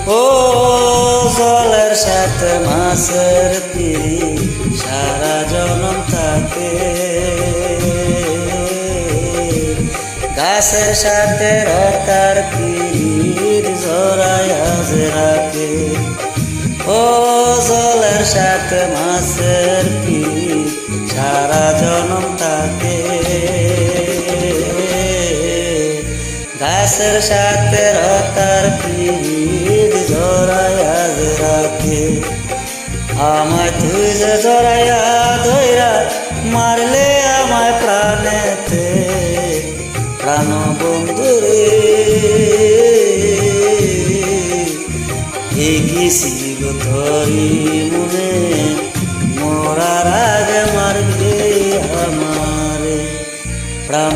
ও জলের সাথে মাছের পিড়ি সারা জনম থাকে, গাছের সাথে রতার পিড়ির জড়ায় আজ রাখে। ও জলের সাথে মাছের পিড়ি সারা জনম থাকে, গাছের সাথে রতার পিড়ির জড়ায় আজ রাখে। আমায় তুই যে জড়াইয়া ধইরা মারলে আমায় প্রাণেতে, প্রাণ বন্ধুরে এগিয়েছিল তোরি মনে, মরার আগে মারবে আমারে প্রাণ